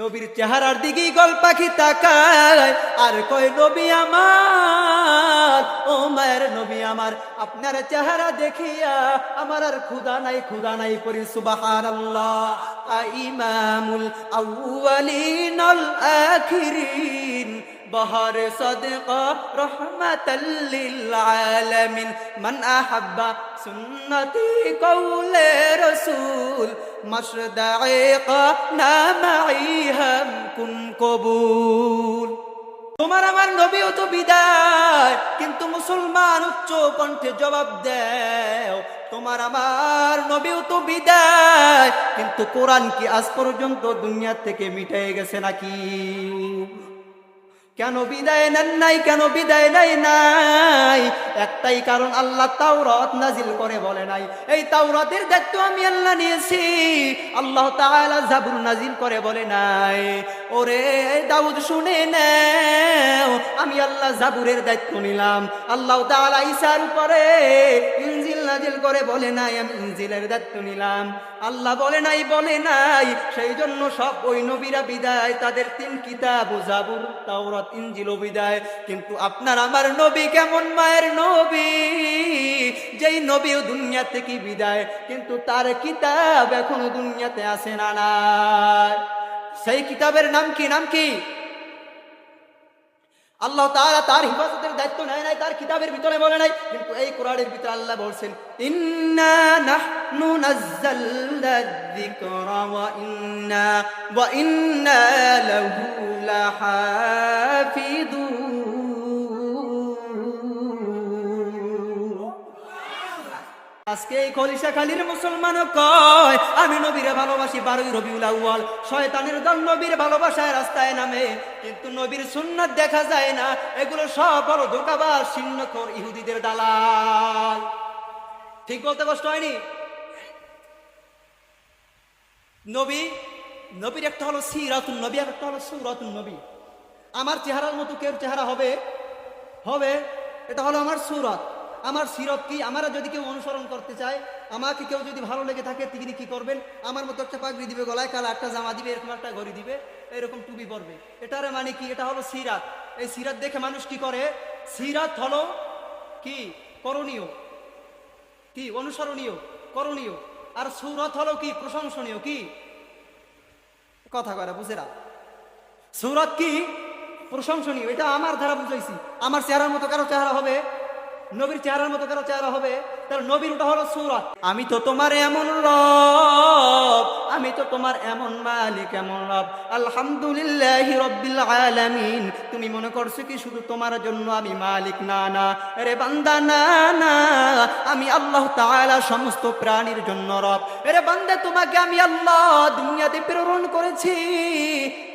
নবীর চেহারার দিকে গোল পাখি তাকায় আর কয় নবী আমার, ও মায়ের নবী আমার, আপনার চেহারা দেখিয়া আমার আর ক্ষুধা নাই করি সুবহানাল্লাহ। ইমামুল আউয়ালিন আল আখিরিন বহর সদকা রহমাতাল লিল আলামিন মান আহাব্বা সুন্নতি কওলে রাসূল মশদায়ে নামাই হাম কুন কবুল। তোমার আমার নবীও তো বিদায়, কিন্তু মুসলমান উচ্চ কণ্ঠে জবাব দেও, তোমার আমার নবীও তো বিদায়, কিন্তু কোরআন কি আজ পর্যন্ত দুনিয়া থেকে মিটে গেছে নাকি? কেন বিদায় নেন নাই? কেন বিদায় নেয় নাই? একটাই কারণ, আল্লাহ তাওরাত নাজিল করে বলে নাই এই তাওরাতের দায়িত্ব আমি আল্লাহ নিয়েছি। আল্লাহ তাআলা জাবুর নাজিল করে বলে নাই ওরে দাউদ শুনে নাও, আমি আল্লাহ জাবুরের দায়িত্ব নিলাম। আল্লাহ তাআলা ঈসার উপরে ইনজিল নাজিল করে বলে নাই আমি ইনজিলের দায়িত্ব নিলাম। আল্লাহ বলে নাই, সেই জন্য সব ওই নবীরা বিদায়, তাদের 3 কিতাব জাবুর তাওরাত ইনজিল বিদায়। কিন্তু আপনার আমার নবী কেমন মায়ের নবী, যেই নবীও দুনিয়া থেকে বিদায়, কিন্তু তার কিতাব এখনো দুনিয়াতে আসে না। সেই কিতাবের নাম কি? আল্লাহ তাআলা তার হিফাজতের দায়িত্ব নেয় নাই, তার কিতাবের ভিতরে বলে নাই, কিন্তু এই কোরআনের ভিতরে আল্লাহ বলছেন ইন্না নাহনু নাযালনা যিকরা ওয়া ইন্না লাহু লাহাফিযুন। আজকে এই খলিশাখালীর মুসলমানও কয় আমি নবীরে ভালোবাসি, 12ই রবিউল আউয়াল শয়তানের দল নবীর ভালোবাসায় রাস্তায় নামে, কিন্তু নবীর সুন্নাত দেখা যায় না। এগুলো সব বড় ধোঁকাবাজ শিন্নখোর ইহুদিদের দালাল। ঠিক বলতে কষ্ট হয়নি? নবীর একটা হলো সিরাতুন নবী, আর একটা হলো সূরাতুন নবী। আমার চেহারার মতো কেউ চেহারা হবে, এটা হলো আমার সূরাত। আমার সিরত কি? আমরা যদি কেউ অনুসরণ করতে চায়, আমাকে কেউ যদি ভালো লেগে থাকে, তিনি কি করবেন? আমার মতো একটা পাগড়ি দিবে গলায়, কালা একটা জামা দিবে, এরকম একটা ঘড়ি দিবে, এরকম টুপি পরবে। এটার মানে কি? এটা হলো সিরাত। এই সিরাত দেখে মানুষ কি করে? সিরাত হলো কি? করণীয়, কি অনুসরণীয়, করণীয়। আর সূরত হলো কি? প্রশংসনীয়। কি কথা কয় বুঝেরা? সূরত কি? প্রশংসনীয়। এটা আমার দ্বারা বুঝাইছি। আমার চেহারার মতো কারো চেহারা হবে, নবীর চেহারার মতো কারো চেহারা হবে, তাহলে নবীর ওটা হলো সূরাত। আমি তো তোমার এমন রব, আমি তো তোমার এমন মালিক, এমন রব। আলহামদুলিল্লাহি রাব্বিল আলামিন। তুমি মনে করছো কি শুধু তোমার জন্য আমি মালিক? না রে বান্দা, না, আমি আল্লাহ তাআলা সমস্ত প্রাণীর জন্য রব। রে বান্দা, তোমাকে আমি আল্লাহ দুনিয়াতে প্রেরণ করেছি।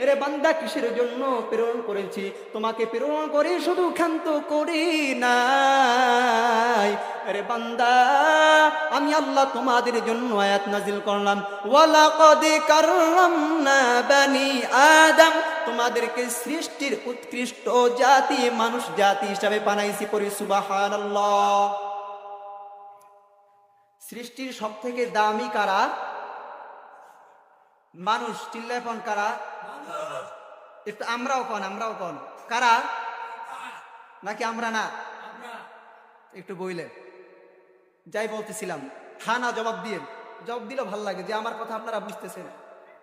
রে বান্দা, কিসের জন্য প্রেরণ করেছি? তোমাকে প্রেরণ করে শুধু ক্ষান্ত করি না। আরে বান্দা, আমি আল্লাহ তোমাদের জন্য আয়াত নাজিল করলাম, ওয়ালাকাদ কাররামনা বানি আদম। তোমাদেরকে সৃষ্টির উৎকৃষ্ট জাতি, মানুষ জাতি হিসাবে বানাইছি। পড়ি সুবহানাল্লাহ। সৃষ্টির সবথেকে দামি কারা? মানুষ। চিল্লায় কোন কারা? একটু আমরাও কোন কারা? নাকি আমরা না? একটু বইলেন। যাই বলতেছিলাম, না জবাব দিলে ভাল লাগে যে আমার কথা আপনারা বুঝতেছেন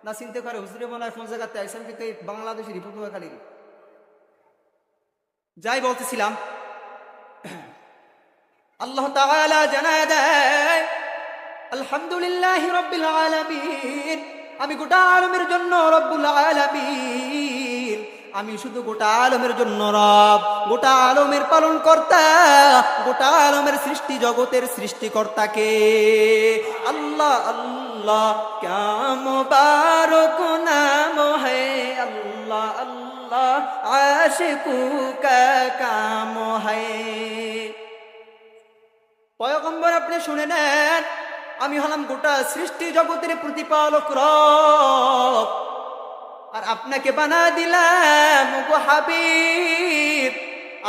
না। চিন্তা করে হুজুরে মনে হয় কোন জায়গাতে আইসেন, কিন্তু এই বাংলাদেশের পটুয়াখালীর। যাই বলতেছিলাম, আল্লাহ তাআলা জানায় দেয় আলহামদুলিল্লাহি রাব্বিল আলামিন। আমি গোটা আলমের জন্য রব্বুল আলামিন। আমি শুধু গোটা আলমের জন্য রব, গোটা আলমের পালন কর্তা, গোটা আলমের সৃষ্টি জগতের সৃষ্টিকর্তাকে আল্লাহ। আল্লাহ ক্যা মুবারক নাম হ্যায়, আল্লাহ আল্লাহ আশিকু কা কাম হ্যায়। পয়গম্বর আপনি শুনে নেন, আমি হলাম গোটা সৃষ্টি জগতের প্রতিপালক রব, আর আপনাকে বানা দিলাম গো হাবিব,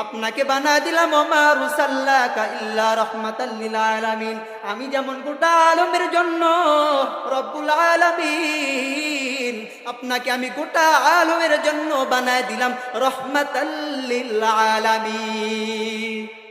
আপনাকে বানা দিলাম ওমা রুসাল্লাকা ইল্লা রাহমাতাল লিল আলামিন। আমি যেমন গোটা আলমের জন্য রব্বুল আলামিন, আলামিন, আপনাকে আমি গোটা আলমের জন্য বানায় দিলাম রহমাতাল লিল আলামিন।